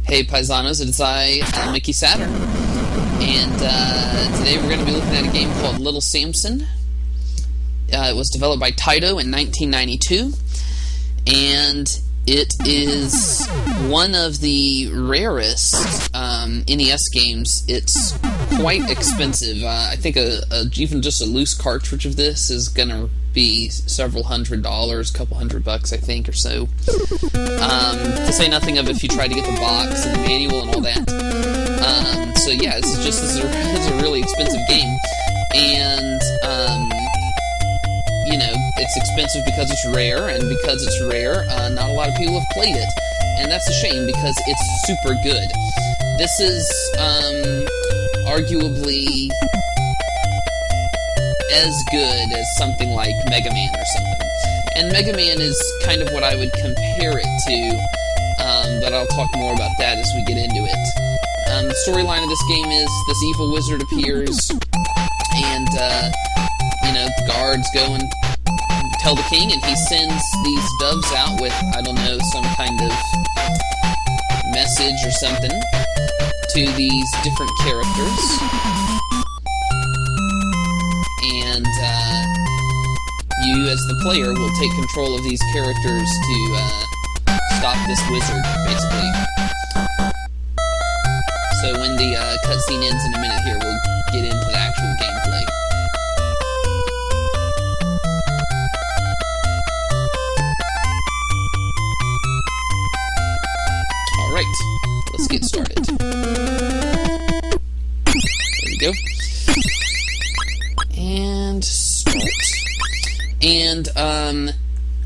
Hey Paisanos, it's I, Mickey Saturn, and today we're going to be looking at a game called Little Samson. It was developed by Taito in 1992, and it is one of the rarest NES games. It's quite expensive. I think even just a loose cartridge of this is going to be several $100s, couple $100, I think, or so. To say nothing of if you try to get the box and the manual and all that. So yeah, this is a really expensive game, and you know, it's expensive because it's rare, and because it's rare, not a lot of people have played it, and that's a shame because it's super good. This is arguably as good as something like Mega Man or something. And Mega Man is kind of what I would compare it to, but I'll talk more about that as we get into it. The storyline of this game is this evil wizard appears, and, you know, the guards go and tell the king, and he sends these doves out with, I don't know, some kind of message or something to these different characters. And you, as the player, will take control of these characters to stop this wizard, basically. So when the cutscene ends in a minute here, we'll get into the actual gameplay. Alright, let's get started. There we go. And start. And I'm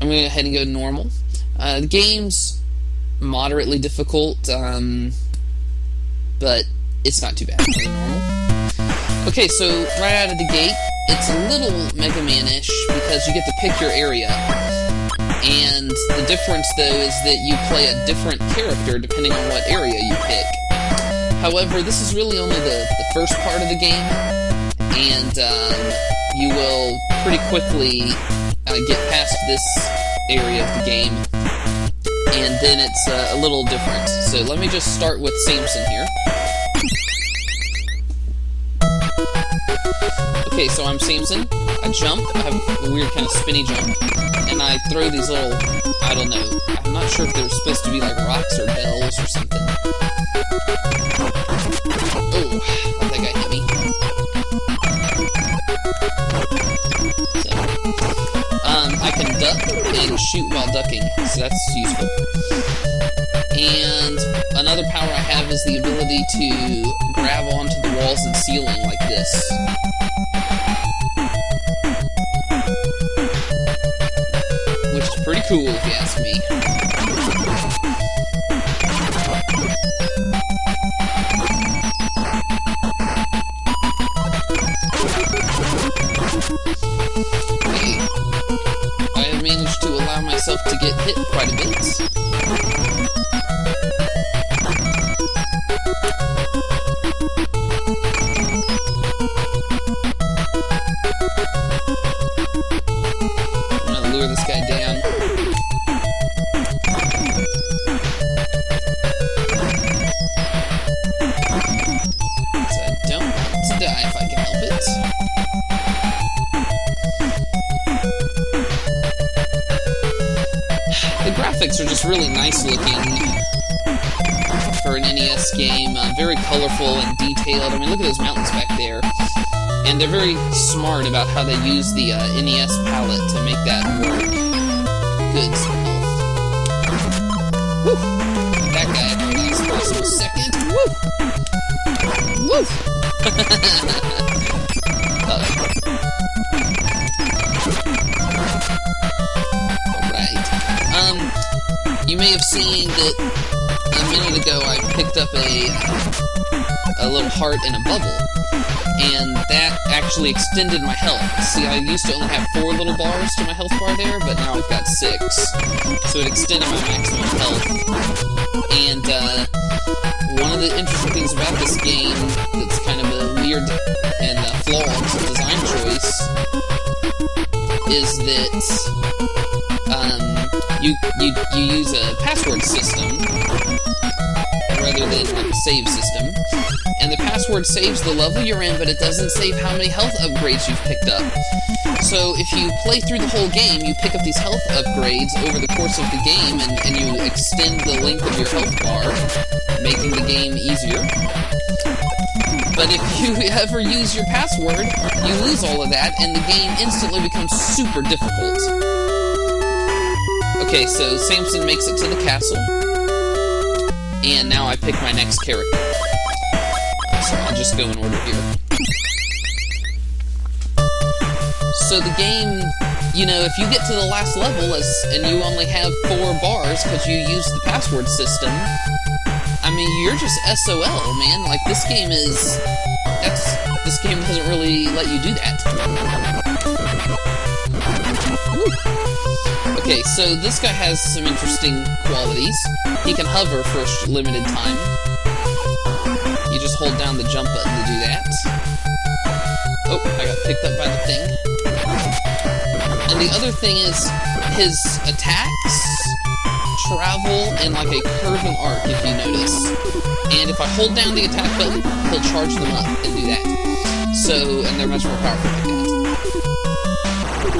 going to go ahead and go normal. The game's moderately difficult, but it's not too bad. Normal. Okay, so right out of the gate, it's a little Mega Man-ish because you get to pick your area. And the difference, though, is that you play a different character depending on what area you pick. However, this is really only the first part of the game, and you will pretty quickly get past this area of the game, and then it's a little different. So let me just start with Samson here. Okay, so I'm Samson. I jump. I have a weird kind of spinny jump, and I throw these little, I don't know, I'm not sure if they're supposed to be like rocks or bells or something. Oh, I think I hit me. I can duck and shoot while ducking, so that's useful. And another power I have is the ability to grab onto the walls and ceiling like this. Which is pretty cool, if you ask me. I have managed to allow myself to get hit quite a bit. I'm gonna lure this guy down. So I don't want to die if I can help it. The graphics are just really nice looking for an NES game, very colorful and detailed. I mean, look at those mountains back there. And they're very smart about how they use the NES palette to make that work. Good stuff. Woo! That guy at the last possible second. Woo! Woo! You may have seen that a minute ago I picked up a little heart in a bubble, and that actually extended my health. See, I used to only have 4 little bars to my health bar there, but now I've got 6, so it extended my maximum health. And one of the interesting things about this game that's kind of a weird and flawed design choice is that you use a password system rather than like a save system. And the password saves the level you're in, but it doesn't save how many health upgrades you've picked up. So if you play through the whole game, you pick up these health upgrades over the course of the game, and you extend the length of your health bar, making the game easier. But if you ever use your password, you lose all of that, and the game instantly becomes super difficult. Okay, so Samson makes it to the castle, and now I pick my next character. So I'll just go in order here. So the game, you know, if you get to the last level and you only have 4 bars because you use the password system, I mean, you're just SOL, man. Like, this game doesn't really let you do that. Woo. Okay, so this guy has some interesting qualities. He can hover for a limited time. You just hold down the jump button to do that. Oh, I got picked up by the thing. And the other thing is, his attacks travel in like a curving arc, if you notice. And if I hold down the attack button, he'll charge them up and do that. So, and they're much more powerful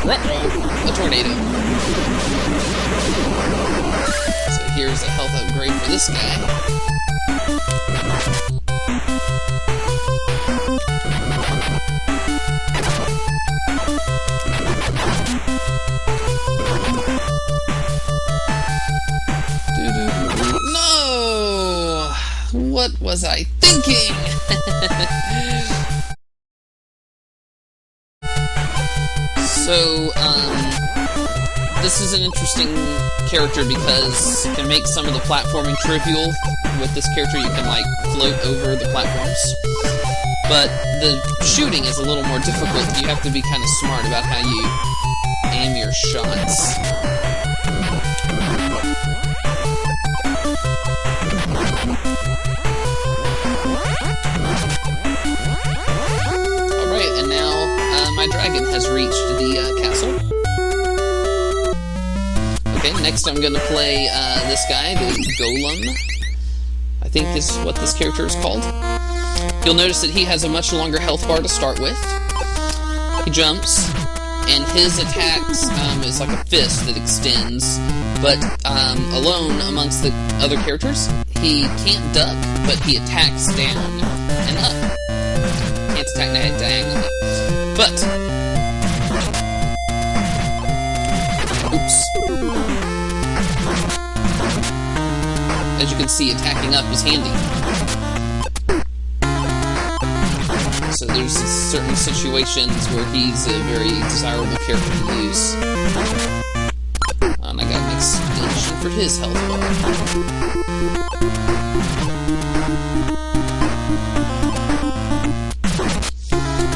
like that. Ruh-oh, a tornado. So here's a health upgrade for this guy. No! What was I thinking? So, this is an interesting character because you can make some of the platforming trivial. With this character, you can, like, float over the platforms. But the shooting is a little more difficult. You have to be kind of smart about how you aim your shots. Alright, and now my dragon has reached the castle. Okay, next I'm going to play this guy, the Golem. I think this is what this character is called. You'll notice that he has a much longer health bar to start with. He jumps, and his attacks is like a fist that extends, but alone amongst the other characters, he can't duck, but he attacks down and up. Can't attack diagonally. But, oops. As you can see, attacking up is handy. So there's certain situations where he's a very desirable character to use. And I got an extension for his health bar.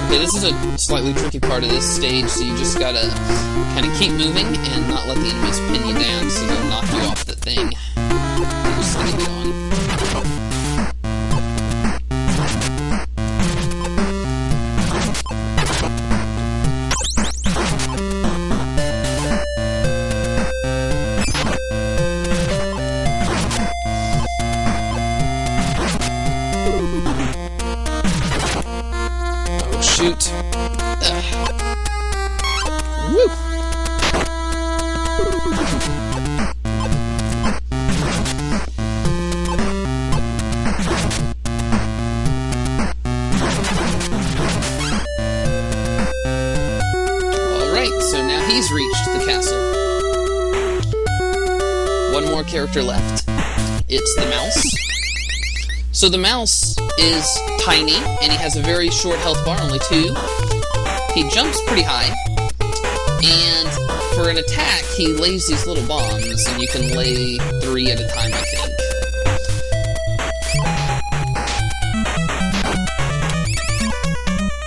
Okay, this is a slightly tricky part of this stage, so you just gotta kind of keep moving and not let the enemies pin you down so they'll knock you off the thing. Just leave it on. Oh, shoot. Woo! So now he's reached the castle. One more character left. It's the mouse. So the mouse is tiny, and he has a very short health bar, only 2. He jumps pretty high, and for an attack, he lays these little bombs, and you can lay 3 at a time, I think.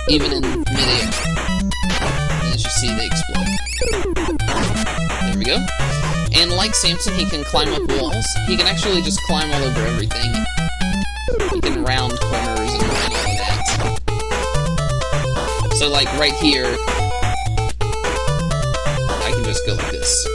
Even in mid-air. As you see, they explode. There we go. And like Samson, he can climb up walls. He can actually just climb all over everything. He can round corners and all of that. So like right here, I can just go like this.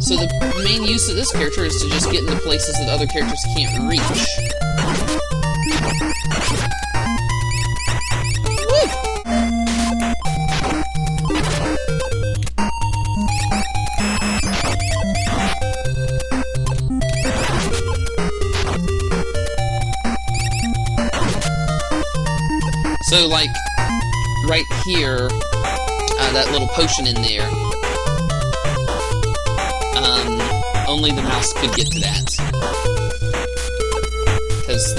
So the main use of this character is to just get into places that other characters can't reach. So, like, right here, that little potion in there, only the mouse could get to that. Because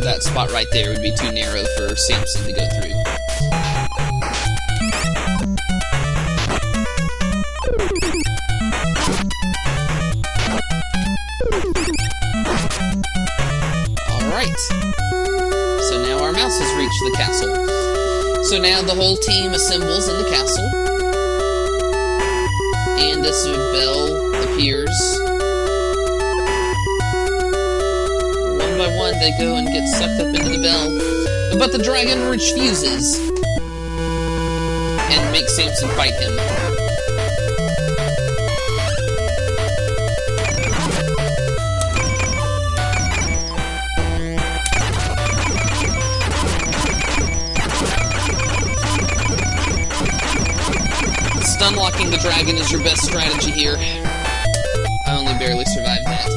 that spot right there would be too narrow for Samson to go through. Alright. So now our mouse has reached the castle. So now the whole team assembles in the castle. And this bell appears. One by one they go and get sucked up into the bell. But the dragon refuses. And makes Samson fight him. Unlocking the dragon is your best strategy here. I only barely survived that.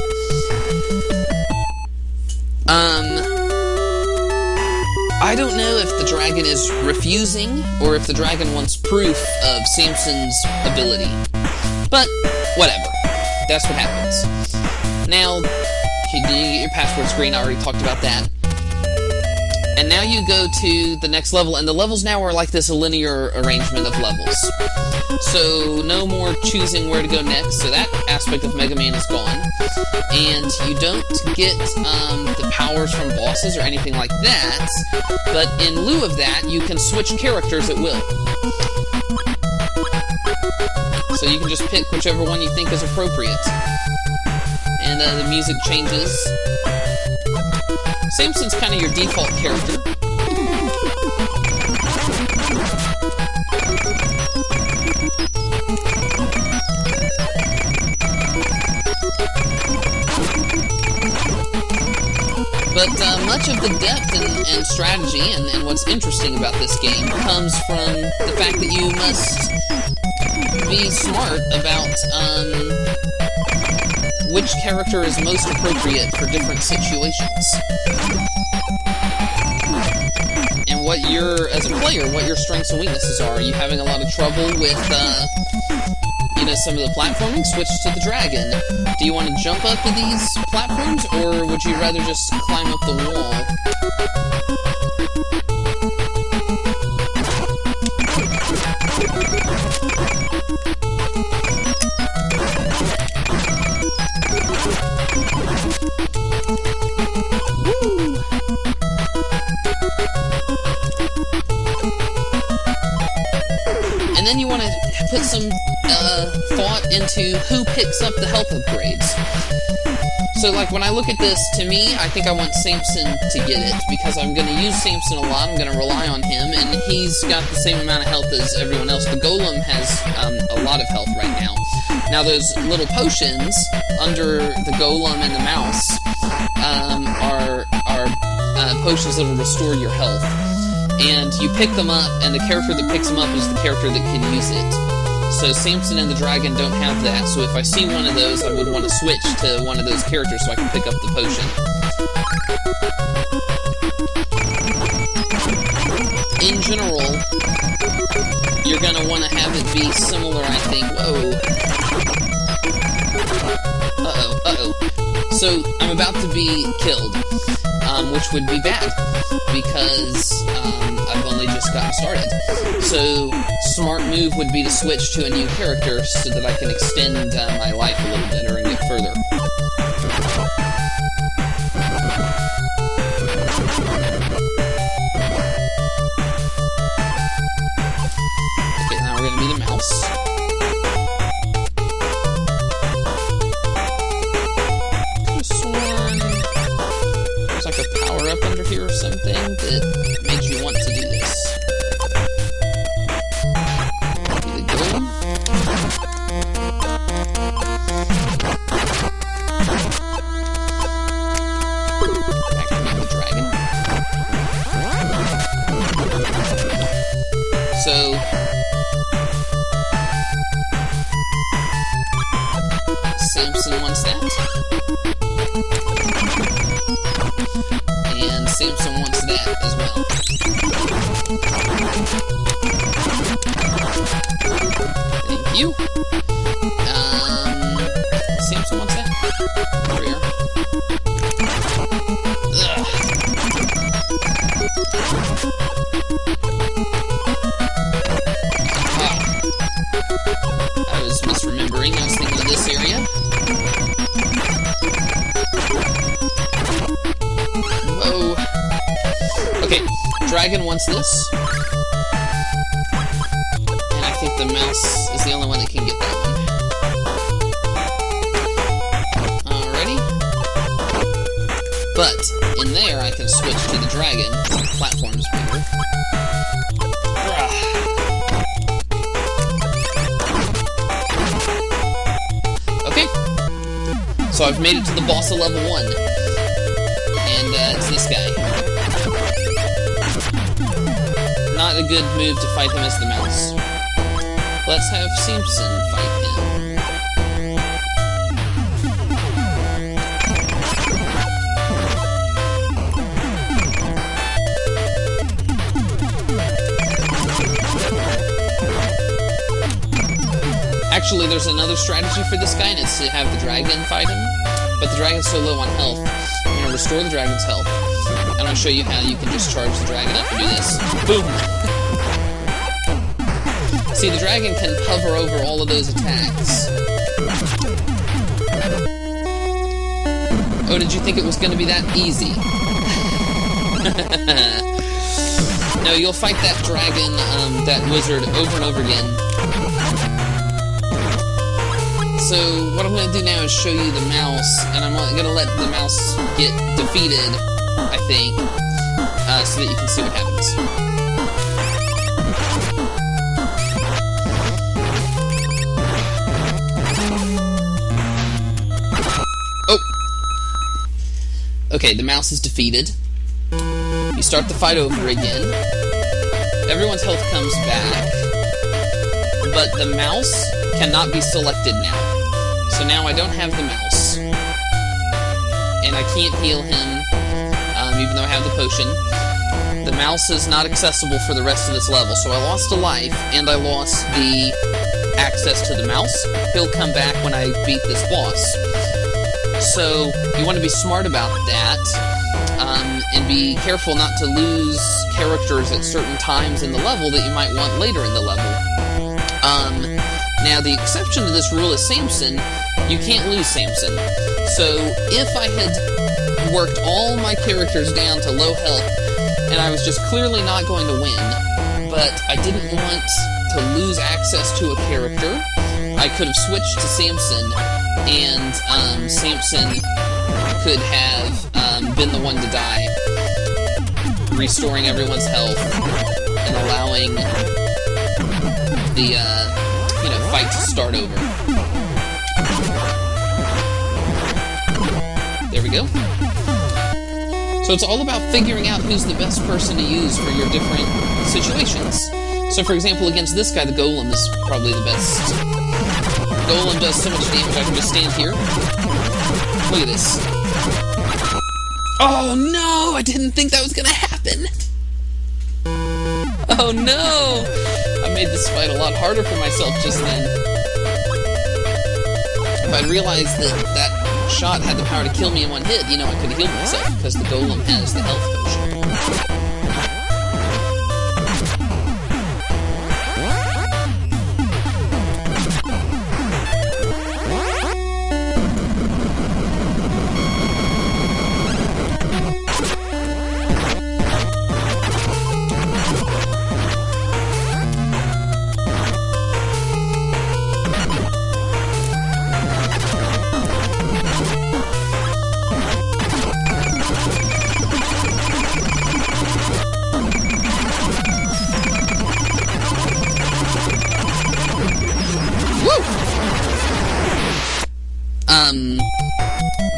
I don't know if the dragon is refusing, or if the dragon wants proof of Samson's ability. But, whatever. That's what happens. Now, you get your password screen, I already talked about that. And now you go to the next level, and the levels now are like this linear arrangement of levels. So, no more choosing where to go next, so that aspect of Mega Man is gone. And you don't get the powers from bosses or anything like that, but in lieu of that, you can switch characters at will. So you can just pick whichever one you think is appropriate. And the music changes. Samson's kind of your default character. But much of the depth and strategy and what's interesting about this game comes from the fact that you must be smart about which character is most appropriate for different situations. And what as a player, what your strengths and weaknesses are. Are you having a lot of trouble with, some of the platforming? Switch to the dragon. Do you want to jump up to these platforms, or would you rather just climb up the wall? And then you want to put some thought into who picks up the health upgrades. So, like, when I look at this, to me, I think I want Samson to get it, because I'm going to use Samson a lot, I'm going to rely on him, and he's got the same amount of health as everyone else. The golem has a lot of health right now. Now, those little potions under the golem and the mouse are potions that will restore your health. And you pick them up, and the character that picks them up is the character that can use it. So Samson and the dragon don't have that, so if I see one of those, I would want to switch to one of those characters so I can pick up the potion. In general, you're going to want to have it be similar, I think. Whoa. Uh-oh. So, I'm about to be killed, which would be bad, because I've only just gotten started. So, smart move would be to switch to a new character so that I can extend my life a little better and get further. Okay, now we're going to be the mouse. Like a power-up under here or something that made you want to do this. Get it going. Samson wants that. And Samson wants that as well. Thank you. Samson wants that. There we are. Ugh. I was misremembering. I was thinking of this area. Whoa. Okay, dragon wants this. And I think the mouse is the only one that can get that one. Alrighty. But in there I can switch to the dragon. The platform's bigger. Okay. So I've made it to the boss of level 1. And it's this guy. Not a good move to fight him as the mouse. Let's have Samson fight him. Actually, there's another strategy for this guy, and it's to have the dragon fight him. But the dragon's so low on health, I'm going to restore the dragon's health. And I'll show you how you can just charge the dragon up and do this. Boom! See, the dragon can hover over all of those attacks. Oh, did you think it was going to be that easy? No, you'll fight that dragon, that wizard, over and over again. So, what I'm going to do now is show you the mouse, and I'm going to let the mouse get defeated, I think, so that you can see what happens. Oh! Okay, the mouse is defeated. You start the fight over again. Everyone's health comes back. But the mouse cannot be selected now. So now I don't have the mouse. And I can't heal him, even though I have the potion. The mouse is not accessible for the rest of this level, so I lost a life, and I lost the access to the mouse. He'll come back when I beat this boss. So you want to be smart about that, and be careful not to lose characters at certain times in the level that you might want later in the level. Now, the exception to this rule is Samson. You can't lose Samson. So, if I had worked all my characters down to low health, and I was just clearly not going to win, but I didn't want to lose access to a character, I could have switched to Samson, and Samson could have been the one to die, restoring everyone's health, and allowing the fight to start over. There we go. So it's all about figuring out who's the best person to use for your different situations. So for example, against this guy, the golem is probably the best. Golem does so much damage, I can just stand here. Look at this. Oh no! I didn't think that was gonna happen! Oh no! I made this fight a lot harder for myself just then. If I'd realized that that shot had the power to kill me in one hit, I could have healed myself, because the golem has the health potion.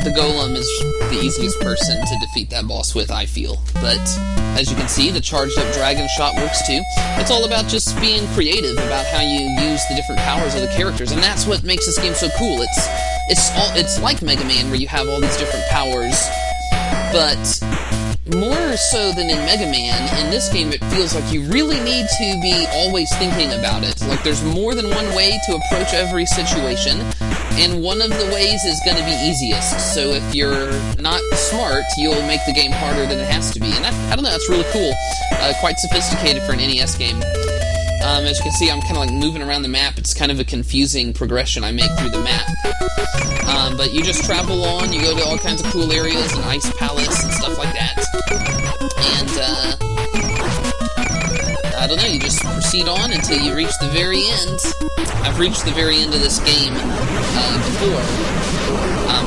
The golem is the easiest person to defeat that boss with, I feel. But, as you can see, the charged up dragon shot works too. It's all about just being creative about how you use the different powers of the characters, and that's what makes this game so cool. it's like Mega Man, where you have all these different powers, but more so than in Mega Man, in this game it feels like you really need to be always thinking about it. Like, there's more than one way to approach every situation, and one of the ways is going to be easiest. So if you're not smart, you'll make the game harder than it has to be. And I don't know, that's really cool. Quite sophisticated for an NES game. As you can see, I'm kind of like moving around the map. It's kind of a confusing progression I make through the map. But you just travel on, you go to all kinds of cool areas, an ice palace and stuff like that. And, I don't know, you just proceed on until you reach the very end. I've reached the very end of this game before,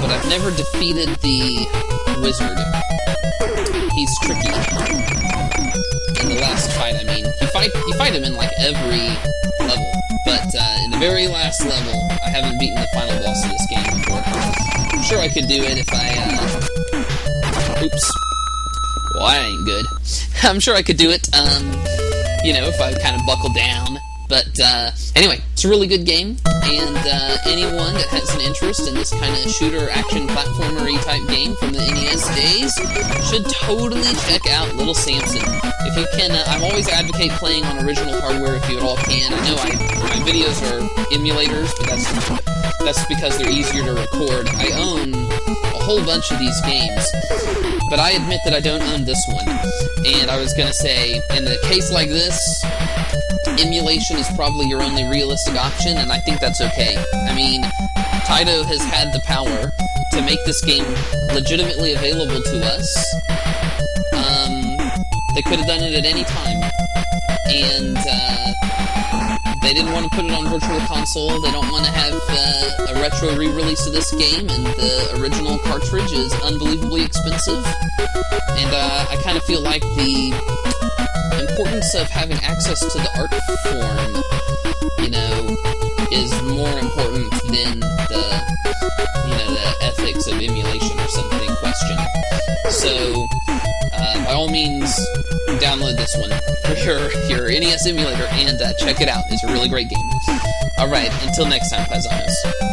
but I've never defeated the wizard. He's tricky. In the last fight, I mean. You fight him in, like, every level, but in the very last level, I haven't beaten the final boss of this game before. I'm sure I could do it if I, oops. Well, that ain't good. I'm sure I could do it, you know, if I kind of buckle down. But, anyway, it's a really good game, and anyone that has an interest in this kind of shooter, action, platformer-y type game from the NES days should totally check out Little Samson. If you can, I always advocate playing on original hardware if you at all can. I know my videos are emulators, but that's because they're easier to record. I own a whole bunch of these games, but I admit that I don't own this one. And I was gonna say, in a case like this, emulation is probably your only realistic option, and I think that's okay. I mean, Taito has had the power to make this game legitimately available to us. They could have done it at any time, and they didn't want to put it on Virtual Console. They don't want to have a retro re-release of this game, and the original cartridge is unbelievably expensive. And I kind of feel like the importance of having access to the art form, you know, is more important than the, you know, the ethics of emulation or something in question. So, by all means, download this one for your NES emulator and check it out. It's a really great game. Alright, until next time, Paisanos.